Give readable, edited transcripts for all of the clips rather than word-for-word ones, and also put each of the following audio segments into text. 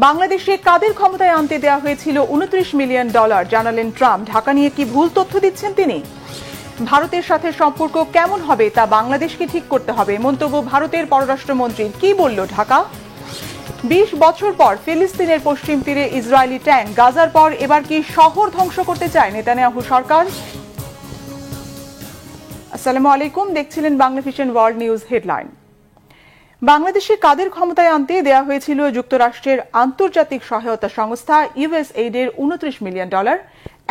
বাংলাদেশে কাদের ক্ষমতায় আনতে দেওয়া হয়েছিল $29 মিলিয়ন, জানালেন ট্রাম্প। ঢাকা নিয়ে কি ভুল তথ্য দিচ্ছেন তিনি? ভারতের সাথে সম্পর্ক কেমন হবে তা বাংলাদেশকে ঠিক করতে হবে, মন্তব্য ভারতের পররাষ্ট্রমন্ত্রীর। কি বলল ঢাকা? 20 বছর পর ফিলিস্তিনের পশ্চিম তীরে ইসরায়েলি ট্যাঙ্ক, গাজার পর এবার কি শহর ধ্বংস করতে চায় নেতানিয়াহু সরকার? আসসালামু আলাইকুম, দেখছিলেন Bangla vision world news headline. বাংলাদেশে কাদের ক্ষমতায় আনতে দেয়া হয়েছিল যুক্তরাষ্ট্রের আন্তর্জাতিক সহায়তা সংস্থা ইউএসএইডের $29 মিলিয়ন।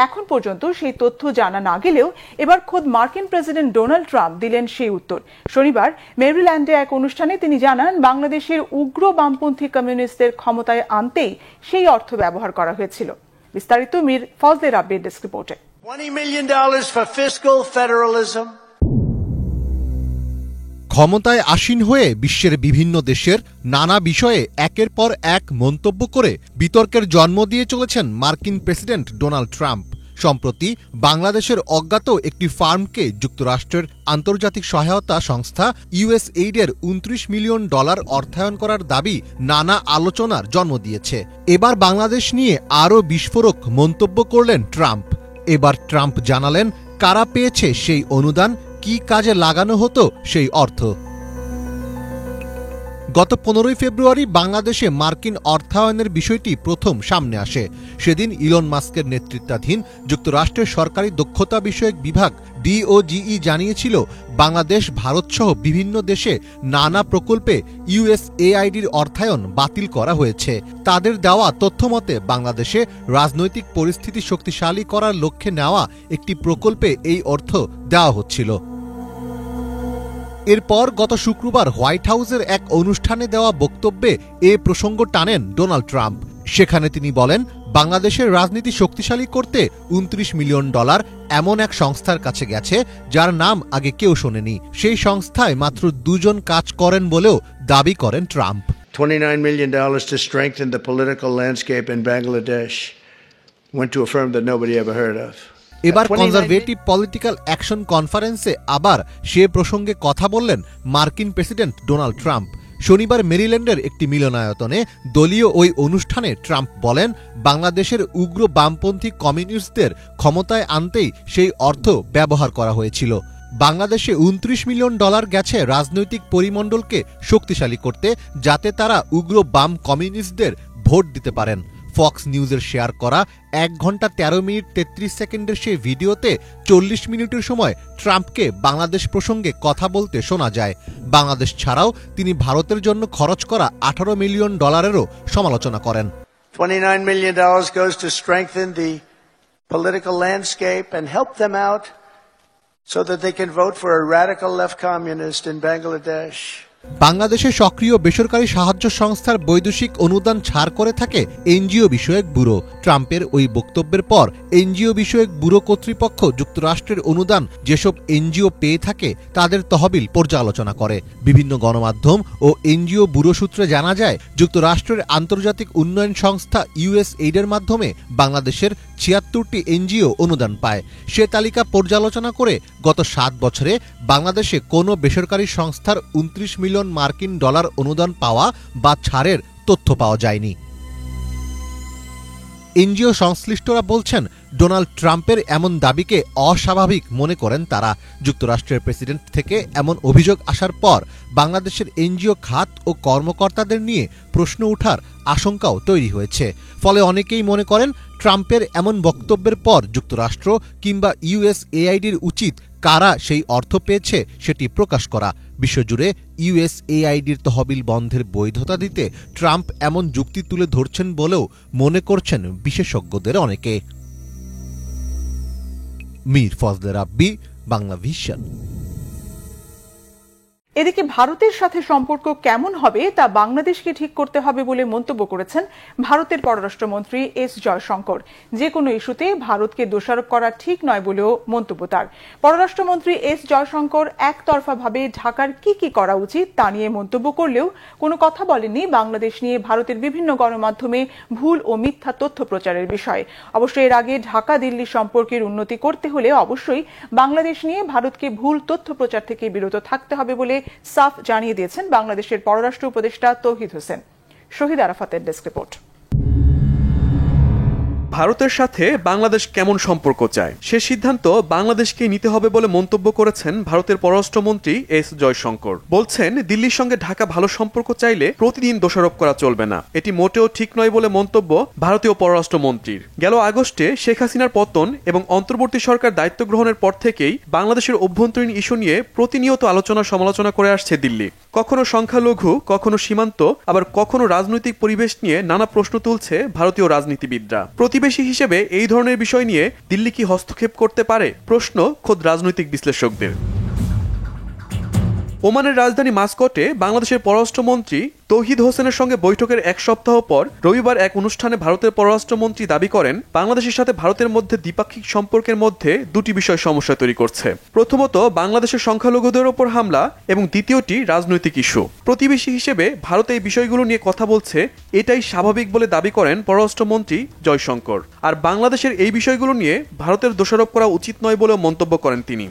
এখন পর্যন্ত সেই তথ্য জানা না গেলেও এবার খোদ মার্কিন প্রেসিডেন্ট ডোনাল্ড ট্রাম্প দিলেন সেই উত্তর। শনিবার মেরিল্যান্ডে এক অনুষ্ঠানে তিনি জানান, বাংলাদেশের উগ্র বামপন্থী কমিউনিস্টদের ক্ষমতায় আনতেই সেই অর্থ ব্যবহার করা হয়েছিল। বিস্তারিত মীর ফজলে রাব্বির ডেস্ক রিপোর্টে। $20 million for fiscal federalism. ক্ষমতায় আসীন হয়ে বিশ্বের বিভিন্ন দেশের নানা বিষয়ে একের পর এক মন্তব্য করে বিতর্কের জন্ম দিয়ে চলেছেন মার্কিন প্রেসিডেন্ট ডোনাল্ড ট্রাম্প। সম্প্রতি বাংলাদেশের অজ্ঞাত একটি ফার্মকে যুক্তরাষ্ট্রের আন্তর্জাতিক সহায়তা সংস্থা ইউএসএইডের $29 মিলিয়ন অর্থায়ন করার দাবি নানা আলোচনার জন্ম দিয়েছে। এবার বাংলাদেশ নিয়ে আরও বিস্ফোরক মন্তব্য করলেন ট্রাম্প। এবার ট্রাম্প জানালেন কারা পেয়েছে সেই অনুদান, কি কাজে লাগানো হতো সেই অর্থ। গত 15 ফেব্রুয়ারি বাংলাদেশে মার্কিন অর্থায়নের বিষয়টি প্রথম সামনে আসে। সেদিন ইলন মাস্কের নেতৃত্বাধীন যুক্তরাষ্ট্রের সরকারি দক্ষতা বিষয়ক বিভাগ DOGE জানিয়েছিল, বাংলাদেশ ভারতসহ বিভিন্ন দেশে নানা প্রকল্পে ইউএসএআইডির অর্থায়ন বাতিল করা হয়েছে। তাদের দেওয়া তথ্যমতে বাংলাদেশে রাজনৈতিক পরিস্থিতি শক্তিশালী করার লক্ষ্যে নেওয়া একটি প্রকল্পে এই অর্থ দেওয়া হচ্ছিল। এরপর গত শুক্রবার হোয়াইট হাউসের এক অনুষ্ঠানে দেওয়া বক্তব্যে এ প্রসঙ্গ টানেন ডোনাল্ড ট্রাম্প। সেখানে তিনি বলেন, বাংলাদেশের রাজনীতি শক্তিশালী করতে $29 মিলিয়ন এমন এক সংস্থার কাছে গেছে যার নাম আগে কেউ শোনেনি। সেই সংস্থায় মাত্র 2 জন কাজ করেন বলেও দাবি করেন Trump. $29 million to strengthen the political landscape in Bangladesh went to a firm that nobody ever heard of. এবার কনজারভেটিভ পলিটিক্যাল অ্যাকশন কনফারেন্সে আবার সে প্রসঙ্গে কথা বললেন মার্কিন প্রেসিডেন্ট ডোনাল্ড ট্রাম্প। শনিবার মেরিল্যান্ডের একটি মিলনায়তনে দলীয় ওই অনুষ্ঠানে ট্রাম্প বলেন, বাংলাদেশের উগ্র বামপন্থী কমিউনিস্টদের ক্ষমতায় আনতেই সেই অর্থ ব্যবহার করা হয়েছিল। বাংলাদেশে $29 মিলিয়ন গেছে রাজনৈতিক পরিমণ্ডলকে শক্তিশালী করতে, যাতে তারা উগ্র বাম কমিউনিস্টদের ভোট দিতে পারেন। ফক্স নিউজের শেয়ার করা 1 ঘন্টা 13 মিনিট 33 সেকেন্ডের সেই ভিডিওতে 40 মিনিটের সময় ট্রাম্পকে বাংলাদেশ প্রসঙ্গে কথা বলতে শোনা যায়। বাংলাদেশ ছাড়াও তিনি ভারতের জন্য খরচ করা $18 মিলিয়ন সমালোচনা করেন। $29 million goes to strengthen the political landscape and help them out so that they can vote for a radical left communist in Bangladesh. বাংলাদেশে সক্রিয় বেসরকারি সাহায্য সংস্থার বৈদেশিক অনুদান ছাড় করে থাকে এনজিও বিষয়ক ব্যুরো। ট্রাম্পের ওই বক্তব্যের পর এনজিও বিষয়ক ব্যুরো কর্তৃপক্ষ যুক্তরাষ্ট্রের অনুদান যেসব এনজিও পেয়ে থাকে তাদের তহবিল পর্যালোচনা করে। বিভিন্ন গণমাধ্যম ও এনজিও ব্যুরো সূত্রে জানা যায়, যুক্তরাষ্ট্রের আন্তর্জাতিক উন্নয়ন সংস্থা ইউএসএইডের মাধ্যমে বাংলাদেশের 76টি এনজিও অনুদান পায়। সে তালিকা পর্যালোচনা করে গত 7 বছরে বাংলাদেশে কোনো বেসরকারি সংস্থার $29 মিলিয়ন মার্কিন অনুদান পাওয়া বা ছাড়ের তথ্য পাওয়া যায়নি। এনজিও সংশ্লিষ্টরা বলছেন, ডোনাল্ড ট্রাম্পের এমন দাবিকে অস্বাভাবিক মনে করেন তারা। যুক্তরাষ্ট্রের প্রেসিডেন্ট থেকে এমন অভিযোগ আসার পর বাংলাদেশের এনজিও খাত ও কর্মকর্তাদের নিয়ে প্রশ্ন ওঠার আশঙ্কাও তৈরি হয়েছে। ফলে অনেকেই মনে করেন, ট্রাম্পের এমন বক্তব্যের পর যুক্তরাষ্ট্র কিংবা ইউএসএআইডির উচিত কারা সেই অর্থ পেয়েছে সেটি প্রকাশ করা। বিশ্বজুড়ে ইউএসএআইডির তহবিল বন্ধের বৈধতা দিতে ট্রাম্প এমন যুক্তি তুলে ধরছেন বলেও মনে করছেন বিশেষজ্ঞদের অনেকে। মীর ফজলে রাব্বি, বাংলা ভিশন। এদিকে ভারতের সাথে সম্পর্ক কেমন হবে তা বাংলাদেশকে ঠিক করতে হবে বলে মন্তব্য করেছেন ভারতের পররাষ্ট্রমন্ত্রী এস জয়শঙ্কর। যে কোনো ইস্যুতে ভারতকে দোষারোপ করা ঠিক নয় বলেও মন্তব্য তার। পররাষ্ট্রমন্ত্রী এস জয়শঙ্কর একতরফাভাবে ঢাকার কি করা উচিত তা নিয়ে মন্তব্য করলেও কোনো কথা বলেননি বাংলাদেশ নিয়ে ভারতের বিভিন্ন গণমাধ্যমে ভুল ও মিথ্যা তথ্য প্রচারের বিষয়ে। অবশ্য এর আগে ঢাকা দিল্লি সম্পর্কের উন্নতি করতে হলে অবশ্যই বাংলাদেশ নিয়ে ভারতকে ভুল তথ্য প্রচার থেকে বিরত থাকতে হবে বলে সাফ জানিয়ে দিয়েছেন বাংলাদেশের পররাষ্ট্র উপদেষ্টা তৌহিদ হোসেন। শহীদ আরাফাতের ডেস্ক রিপোর্ট। ভারতের সাথে বাংলাদেশ কেমন সম্পর্ক চায় সে সিদ্ধান্ত বাংলাদেশকে নিতে হবে বলে মন্তব্য করেছেন ভারতের পররাষ্ট্রমন্ত্রী এস জয়শঙ্কর। বলছেন, দিল্লির সঙ্গে ঢাকা ভালো সম্পর্ক চাইলে প্রতিদিন দোষারোপ করা চলবে না, এটি মোটেও ঠিক নয় বলে মন্তব্য ভারতীয় পররাষ্ট্রমন্ত্রীর। গেল আগস্টে শেখ হাসিনার পতন এবং অন্তর্বর্তী সরকার দায়িত্ব গ্রহণের পর থেকেই বাংলাদেশের অভ্যন্তরীণ ইস্যু নিয়ে প্রতিনিয়ত আলোচনা সমালোচনা করে আসছে দিল্লি। কখনো সংখ্যালঘু, কখনো সীমান্ত, আবার কখনো রাজনৈতিক পরিবেশ নিয়ে নানা প্রশ্ন তুলছে ভারতীয় রাজনীতিবিদরা। প্রতিবেশী হিসেবে এই ধরনের বিষয় নিয়ে দিল্লি কি হস্তক্ষেপ করতে পারে, প্রশ্ন খোদ রাজনৈতিক বিশ্লেষকদের। ওমানের রাজধানী মাস্কটে বাংলাদেশের পররাষ্ট্রমন্ত্রী তৌহিদ হোসেনের সঙ্গে বৈঠকের এক সপ্তাহ পর রবিবার এক অনুষ্ঠানে ভারতের পররাষ্ট্রমন্ত্রী দাবি করেন, বাংলাদেশের সাথে ভারতের মধ্যে দ্বিপাক্ষিক সম্পর্কের মধ্যে দুটি বিষয় সমস্যা তৈরি করছে। প্রথমত, বাংলাদেশের সংখ্যালঘুদের ওপর হামলা এবং দ্বিতীয়টি রাজনৈতিক ইস্যু। প্রতিবেশী হিসেবে ভারত এই বিষয়গুলো নিয়ে কথা বলছে, এটাই স্বাভাবিক বলে দাবি করেন পররাষ্ট্রমন্ত্রী জয়শঙ্কর। আর বাংলাদেশের এই বিষয়গুলো নিয়ে ভারতের দোষারোপ করা উচিত নয় বলেও মন্তব্য করেন তিনি।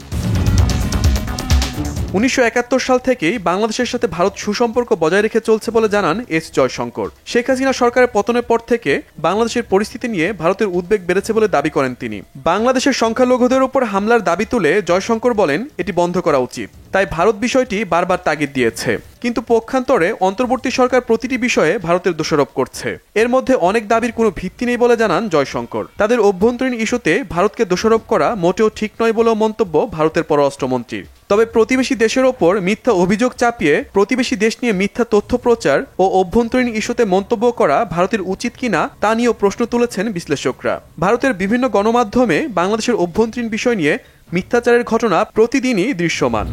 1971 সাল থেকেই বাংলাদেশের সাথে ভারত সুসম্পর্ক বজায় রেখে চলছে বলে জানান এস জয়শঙ্কর। শেখ হাসিনা সরকারের পতনের পর থেকে বাংলাদেশের পরিস্থিতি নিয়ে ভারতের উদ্বেগ বেড়েছে বলে দাবি করেন তিনি। বাংলাদেশের সংখ্যালঘুদের উপর হামলার দাবি তুলে জয়শঙ্কর বলেন, এটি বন্ধ করা উচিত। তাই ভারত বিষয়টি বারবার তাগিদ দিয়েছে, কিন্তু পক্ষান্তরে অন্তর্বর্তী সরকার প্রতিটি বিষয়ে ভারতের দোষারোপ করছে। এর মধ্যে অনেক দাবির কোনো ভিত্তি নেই বলে জানান জয়শঙ্কর। তাদের অভ্যন্তরীণ ইস্যুতে ভারতকে দোষারোপ করা মোটেও ঠিক নয় বলেও মন্তব্য ভারতের পররাষ্ট্রমন্ত্রীর। তবে প্রতিবেশী দেশের ওপর মিথ্যা অভিযোগ চাপিয়ে প্রতিবেশী দেশ নিয়ে মিথ্যা তথ্য প্রচার ও অভ্যন্তরীণ ইস্যুতে মন্তব্য করা ভারতের উচিত কিনা তা নিয়েও প্রশ্ন তুলেছেন বিশ্লেষকরা। ভারতের বিভিন্ন গণমাধ্যমে বাংলাদেশের অভ্যন্তরীণ বিষয় নিয়ে মিথ্যাচারের ঘটনা প্রতিদিনই দৃশ্যমান।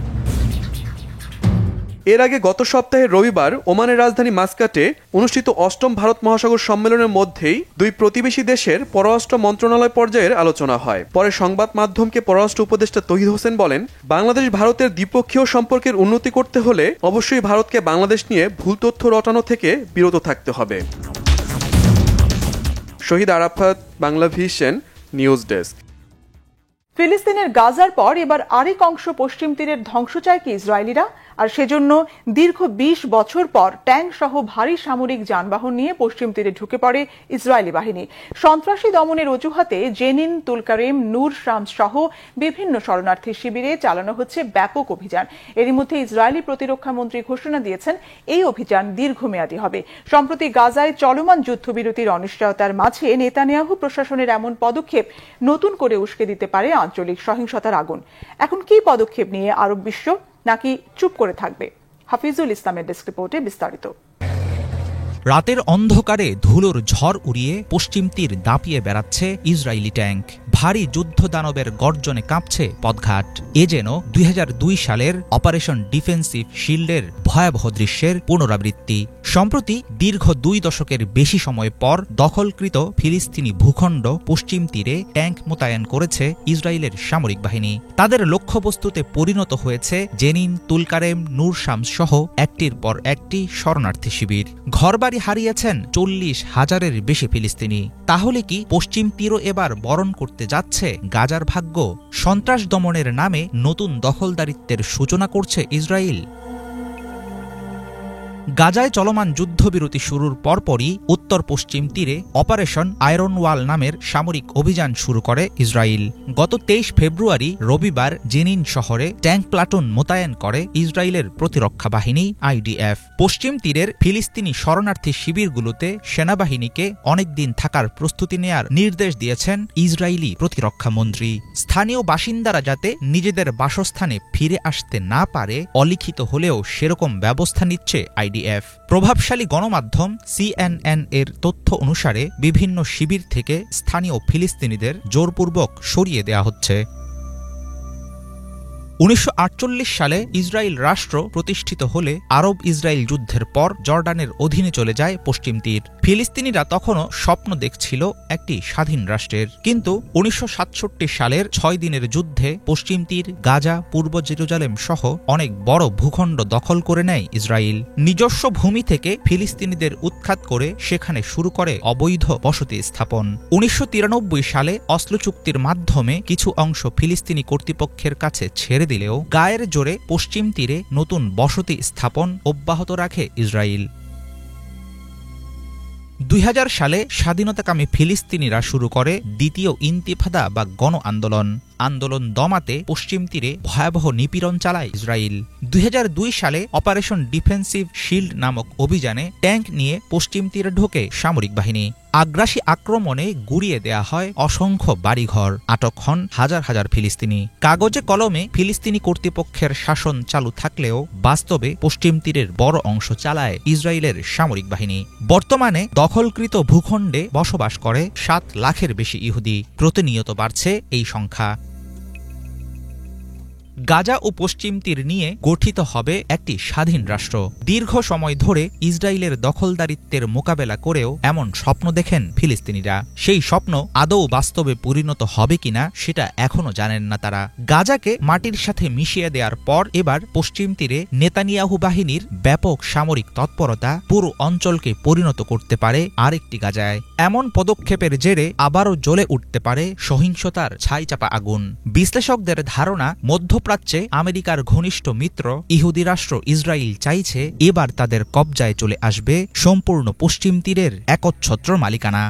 এর আগে গত সপ্তাহে রবিবার ওমানের রাজধানী মাস্কাটে অনুষ্ঠিত ৮ম ভারত মহাসাগর সম্মেলনের মধ্যেই দুই প্রতিবেশী দেশের পররাষ্ট্র মন্ত্রণালয় পর্যায়ের আলোচনা হয়। পরে সংবাদ মাধ্যমকে পররাষ্ট্র উপদেষ্টা তৌহিদ হোসেন বলেন, বাংলাদেশ ভারতের দ্বিপক্ষীয় সম্পর্কের উন্নতি করতে হলে অবশ্যই ভারতকে বাংলাদেশ নিয়ে ভুল তথ্য রটানো থেকে বিরত থাকতে হবে। Shahid Arafat, Bangla vision, news desk. ফিলিস্তিনের গাজার পর এবার আরেক অংশ পশ্চিম তীরের ধ্বংস চায় কি ইসরায়েলিরা? আর সেজন্য দীর্ঘ ২০ বছর পর ট্যাঙ্ক সহ ভারী সামরিক যানবাহন নিয়ে পশ্চিম তীরে ঢুকে পড়ে ইসরায়েলি বাহিনী। সন্ত্রাসী দমনের অজুহাতে জেনিন, তুলকারেম, নূর শামস সহ বিভিন্ন শরণার্থী শিবিরে চালানো হচ্ছে ব্যাপক অভিযান। এরই মধ্যে ইসরায়েলি প্রতিরক্ষা মন্ত্রী ঘোষণা দিয়েছেন, এই অভিযান দীর্ঘমেয়াদী হবে। সম্প্রতি গাজায় চলমান যুদ্ধবিরতির অনিশ্চয়তার মাঝে নেতানিয়াহু প্রশাসনের এমন পদক্ষেপ নতুন করে উস্কে দিতে পারে আঞ্চলিক সহিংসতার আগুন। এখন কি পদক্ষেপ নিয়ে আরব বিশ্ব, নাকি চুপ করে থাকবে? হাফিজুল ইসলামের ডেস্ক রিপোর্টে বিস্তারিত। রাতের অন্ধকারে ধুলোর ঝড় উড়িয়ে পশ্চিম তীর দাপিয়ে বেড়াচ্ছে ইসরায়েলি ট্যাঙ্ক। ভারী যুদ্ধ দানবের গর্জনে কাঁপছে পথঘাট। এ যেন ২০০২ সালের অপারেশন ডিফেন্সিভ শিল্ডের ভয়াবহ দৃশ্যের পুনরাবৃত্তি। সম্প্রতি দীর্ঘ ২ দশকের বেশি সময় পর দখলকৃত ফিলিস্তিনি ভূখণ্ড পশ্চিম তীরে ট্যাঙ্ক মোতায়েন করেছে ইসরায়েলের সামরিক বাহিনী। তাদের লক্ষ্যবস্তুতে পরিণত হয়েছে জেনিন, তুলকারেম, নূর শামস সহ একটির পর একটি শরণার্থী শিবির। ঘরবাড়ি হারিয়েছেন ৪০,০০০-এর বেশি ফিলিস্তিনি। তাহলে কি পশ্চিম তীরও এবার বরণ করতে যাচ্ছে গাজার ভাগ্য? সন্ত্রাস দমনের নামে নতুন দখলদারিত্বের সূচনা করছে ইসরায়েল। গাজায় চলমান যুদ্ধবিরতি শুরুর পরপরই উত্তর পশ্চিম তীরে অপারেশন আয়রন ওয়াল নামের সামরিক অভিযান শুরু করে ইসরায়েল। গত ২৩ ফেব্রুয়ারি রবিবার জেনিন শহরে ট্যাঙ্ক প্লাটুন মোতায়েন করে ইসরায়েলের প্রতিরক্ষা বাহিনী IDF। পশ্চিম তীরের ফিলিস্তিনি শরণার্থী শিবিরগুলোতে সেনাবাহিনীকে অনেকদিন থাকার প্রস্তুতি নেয়ার নির্দেশ দিয়েছেন ইসরায়েলি প্রতিরক্ষা মন্ত্রী। স্থানীয় বাসিন্দারা যাতে নিজেদের বাসস্থানে ফিরে আসতে না পারে, অলিখিত হলেও সেরকম ব্যবস্থা নিচ্ছে IDF। প্রভাবশালী গণমাধ্যম CNN এর তথ্য অনুসারে বিভিন্ন শিবির থেকে স্থানীয় ফিলিস্তিনিদের জোরপূর্বক সরিয়ে দেয়া হচ্ছে। ১৯৪৮ সালে ইসরায়েল রাষ্ট্র প্রতিষ্ঠিত হলে আরব ইসরায়েল যুদ্ধের পর জর্ডানের অধীনে চলে যায় পশ্চিম তীর। ফিলিস্তিনিরা তখনও স্বপ্ন দেখছিল একটি স্বাধীন রাষ্ট্রের। কিন্তু ১৯৬৭ সালের ৬ দিনের যুদ্ধে পশ্চিম তীর, গাজা, পূর্ব জেরুজালেম সহ অনেক বড় ভূখণ্ড দখল করে নেয় ইসরায়েল। নিজস্ব ভূমি থেকে ফিলিস্তিনিদের উৎখাত করে সেখানে শুরু করে অবৈধ বসতি স্থাপন। ১৯৯৩ সালে অসলো চুক্তির মাধ্যমে কিছু অংশ ফিলিস্তিনি কর্তৃপক্ষের কাছে ছেড়ে দিলেও গায়ের জোরে পশ্চিম তীরে নতুন বসতি স্থাপন অব্যাহত রাখে ইসরায়েল। 2000 সালে স্বাধীনতাকামী ফিলিস্তিনিরা শুরু করে দ্বিতীয় ইন্তিফাদা বা গণ আন্দোলন দমাতে পশ্চিম তীরে ভয়াবহ নিপীড়ন চালায় ইসরায়েল। 2002 সালে অপারেশন ডিফেন্সিভ শিল্ড নামক অভিযানে ট্যাঙ্ক নিয়ে পশ্চিম তীরে ঢোকে সামরিক বাহিনী। আগ্রাসী আক্রমণে গুড়িয়ে দেয়া হয় অসংখ্য বাড়িঘর, আটক হন হাজার হাজার ফিলিস্তিনি। কাগজে কলমে ফিলিস্তিনি কর্তৃপক্ষের শাসন চালু থাকলেও বাস্তবে পশ্চিম তীরের বড় অংশ চালায় ইসরায়েলের সামরিক বাহিনী। বর্তমানে দখলকৃত ভূখণ্ডে বসবাস করে 7 লাখের বেশি ইহুদি। প্রতিনিয়ত বাড়ছে এই সংখ্যা। গাজা ও পশ্চিম তীর নিয়ে গঠিত হবে একটি স্বাধীন রাষ্ট্র। দীর্ঘ সময় ধরে ইসরায়েলের দখলদারিত্বের মোকাবেলা করেও এমন স্বপ্ন দেখেন ফিলিস্তিনিরা। সেই স্বপ্ন আদৌ বাস্তবে পরিণত হবে কিনা সেটা এখনো জানেন না তারা। গাজাকে মাটির সাথে মিশিয়ে দেওয়ার পর এবার পশ্চিম তীরে নেতানিয়াহু বাহিনীর ব্যাপক সামরিক তৎপরতা পুরো অঞ্চলকে পরিণত করতে পারে আরেকটি গাজায়। এমন পদক্ষেপের জেরে আবারও জ্বলে উঠতে পারে সহিংসতার ছাইচাপা আগুন। বিশ্লেষকদের ধারণা, মধ্যপ্রাচ্যে আমেরিকার ঘনিষ্ঠ মিত্র ইহুদি রাষ্ট্র ইসরায়েল চাইছে এবার তাদের কবজায় চলে আসবে সম্পূর্ণ পশ্চিম তীরের একচ্ছত্র মালিকানা।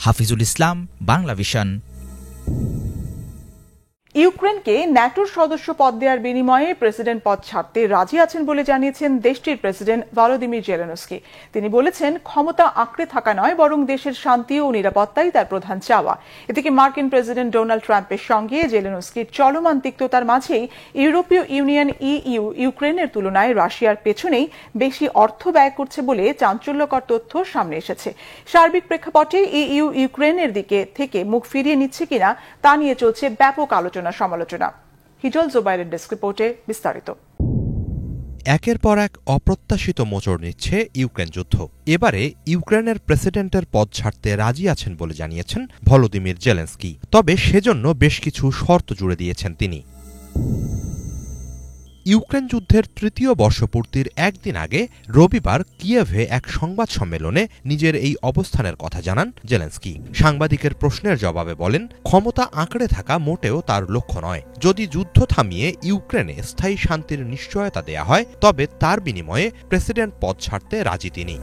হাফিজুল ইসলাম, বাংলা ভিশন। ইউক্রেনকে ন্যাটোর সদস্য পদ দেওয়ার বিনিময়ে প্রেসিডেন্ট পদ ছাড়তে রাজি আছেন বলে জানিয়েছেন দেশটির প্রেসিডেন্ট ভলোদিমির জেলেনস্কি। তিনি বলেছেন, ক্ষমতা আঁকড়ে থাকা নয়, বরং দেশের শান্তি ও নিরাপত্তাই তার প্রধান চাওয়া। এদিকে মার্কিন প্রেসিডেন্ট ডোনাল্ড ট্রাম্পের সঙ্গে জেলেনস্কির চলমান তিক্ততার মাঝেই ইউরোপীয় ইউনিয়ন ইউক্রেনের তুলনায় রাশিয়ার পেছনেই বেশি অর্থ ব্যয় করছে বলে চাঞ্চল্যকর তথ্য সামনে এসেছে। সার্বিক প্রেক্ষাপটে ইউক্রেনের দিকে থেকে মুখ ফিরিয়ে নিচ্ছে কিনা তা নিয়ে চলছে ব্যাপক সমালোচনা। হিজল জোবাইরের ডেস্ক রিপোর্টে বিস্তারিত। একের পর এক অপ্রত্যাশিত মোচড় নিচ্ছে ইউক্রেন যুদ্ধ। এবারে ইউক্রেনের প্রেসিডেন্টের পদ ছাড়তে রাজি আছেন বলে জানিয়েছেন ভলোদিমির জেলেনস্কি। তবে সেজন্য বেশ কিছু শর্ত জুড়ে দিয়েছেন তিনি। ইউক্রেন যুদ্ধের তৃতীয় বর্ষপূর্তির একদিন আগে রবিবার কিয়েভে এক সংবাদ সম্মেলনে নিজের এই অবস্থানের কথা জানান জেলেনস্কি। সাংবাদিকের প্রশ্নের জবাবে বলেন, ক্ষমতা আঁকড়ে থাকা মোটেও তার লক্ষ্য নয়। যদি যুদ্ধ থামিয়ে ইউক্রেনে স্থায়ী শান্তির নিশ্চয়তা দেয়া হয়, তবে তার বিনিময়ে প্রেসিডেন্ট পদ ছাড়তে রাজি তিনি।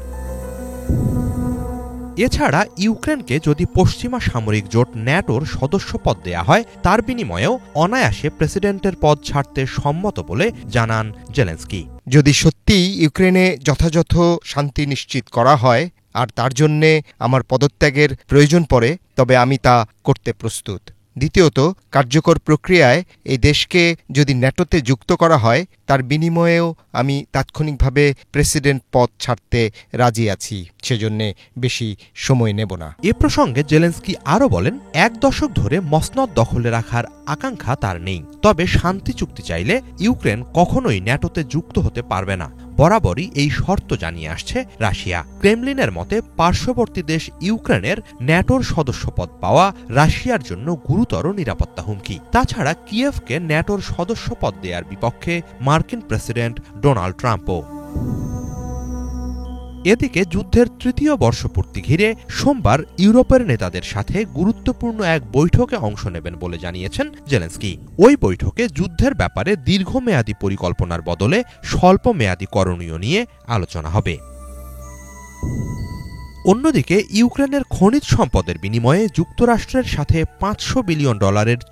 এছাড়া ইউক্রেনকে যদি পশ্চিমা সামরিক জোট ন্যাটোর সদস্যপদ দেয়া হয়, তার বিনিময়েও অনায়াসে প্রেসিডেন্টের পদ ছাড়তে সম্মত বলে জানান জেলেনস্কি। যদি সত্যিই ইউক্রেনে যথাযথ শান্তি নিশ্চিত করা হয় আর তার জন্যে আমার পদত্যাগের প্রয়োজন পড়ে, তবে আমি তা করতে প্রস্তুত। দ্বিতীয়ত, কার্যকর প্রক্রিয়ায় এই দেশকে যদি ন্যাটোতে যুক্ত করা হয়, তার বিনিময়েও আমি তাৎক্ষণিকভাবে প্রেসিডেন্ট পদ ছাড়তে রাজি আছি। সেজন্যে বেশি সময় নেব না। এ প্রসঙ্গে জেলেনস্কি আরও বলেন, 1 দশক ধরে মসনদ দখলে রাখার আকাঙ্ক্ষা তার নেই। তবে শান্তি চুক্তি চাইলে ইউক্রেন কখনোই ন্যাটোতে যুক্ত হতে পারবে না। বরাবরই এই শর্ত জানিয়ে আসছে রাশিয়া। ক্রেমলিনের মতে পার্শ্ববর্তী দেশ ইউক্রেনের ন্যাটোর সদস্যপদ পাওয়া রাশিয়ার জন্য গুরুতর নিরাপত্তা হুমকি। তাছাড়া কিয়েভকে ন্যাটোর সদস্যপদ দেওয়ার বিপক্ষে মার্কিন প্রেসিডেন্ট ডোনাল্ড ট্রাম্পও। এদিকে যুদ্ধের তৃতীয় বর্ষপূর্তি ঘিরে সোমবার ইউরোপের নেতাদের সাথে গুরুত্বপূর্ণ এক বৈঠকে অংশ নেবেন বলে জানিয়েছেন জেলেনস্কি। ওই বৈঠকে যুদ্ধের ব্যাপারে দীর্ঘমেয়াদী পরিকল্পনার বদলে স্বল্প মেয়াদী করণীয় নিয়ে আলোচনা হবে। অন্যদিকে ইউক্রেনের খনিজ সম্পদের বিনিময়ে যুক্তরাষ্ট্রের সাথে $500 বিলিয়ন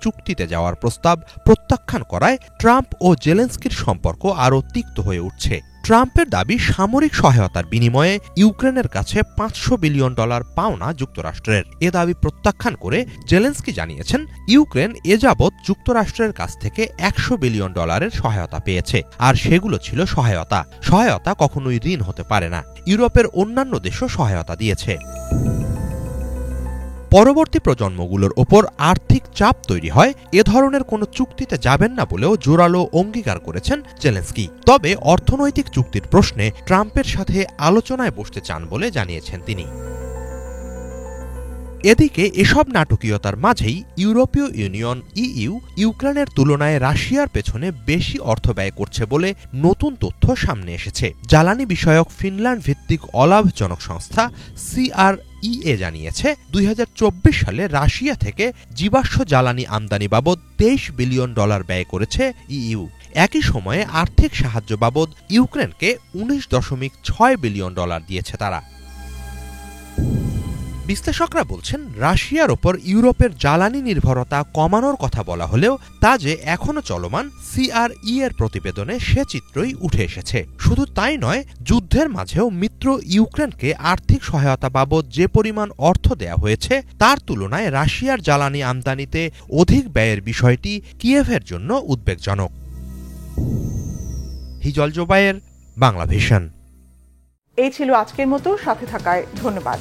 চুক্তিতে যাওয়ার প্রস্তাব প্রত্যাখ্যান করায় ট্রাম্প ও জেলেনস্কির সম্পর্ক আরও তিক্ত হয়ে উঠছে। ট্রাম্পের দাবি, সামরিক সহায়তার বিনিময়ে ইউক্রেনের কাছে $500 বিলিয়ন পাওনা যুক্তরাষ্ট্রের। এ দাবি প্রত্যাখ্যান করে জেলেনস্কি জানিয়েছেন, ইউক্রেন এ যাবৎ যুক্তরাষ্ট্রের কাছ থেকে $100 বিলিয়ন সহায়তা পেয়েছে, আর সেগুলো ছিল সহায়তা। সহায়তা কখনোই ঋণ হতে পারে না। ইউরোপের অন্যান্য দেশও সহায়তা দিয়েছে। পরবর্তী প্রজন্মগুলোর ওপর আর্থিক চাপ তৈরি হয় এ ধরনের কোনো চুক্তিতে যাবেন না বলেও জোরালো অঙ্গীকার করেছেন জেলেনস্কি। তবে অর্থনৈতিক চুক্তির প্রশ্নে ট্রাম্পের সাথে আলোচনায় বসতে চান বলে জানিয়েছেন তিনি। এদিকে এসব নাটকীয়তার মাঝেই ইউরোপীয় ইউনিয়ন ইউক্রেনের তুলনায় রাশিয়ার পেছনে বেশি অর্থ ব্যয় করছে বলে নতুন তথ্য সামনে এসেছে। জ্বালানি বিষয়ক ফিনল্যান্ড ভিত্তিক অলাভজনক সংস্থা CREA জানিয়েছে, 2024 সালে রাশিয়া থেকে জীবাশ্ম জ্বালানি আমদানি বাবদ $23 বিলিয়ন ব্যয় করেছে ইইউ। একই সময়ে আর্থিক সাহায্য বাবদ ইউক্রেনকে $19.6 বিলিয়ন দিয়েছে তারা। বিশ্লেষকরা বলছেন, রাশিয়ার ওপর ইউরোপের জ্বালানি নির্ভরতা কমানোর কথা বলা হলেও তা যে এখনো চলমান CRE এর প্রতিবেদনে সে চিত্রই উঠে এসেছে। শুধু তাই নয়, যুদ্ধের মাঝেও মিত্র ইউক্রেনকে আর্থিক সহায়তা বাবদ যে পরিমাণ অর্থ দেয়া হয়েছে তার তুলনায় রাশিয়ার জ্বালানি আমদানিতে অধিক ব্যয়ের বিষয়টি কিয়েভের জন্য উদ্বেগজনক। হিজল জোবায়ের, বাংলা ভিশন। এই ছিল আজকের মতো, সাথে থাকায় ধন্যবাদ।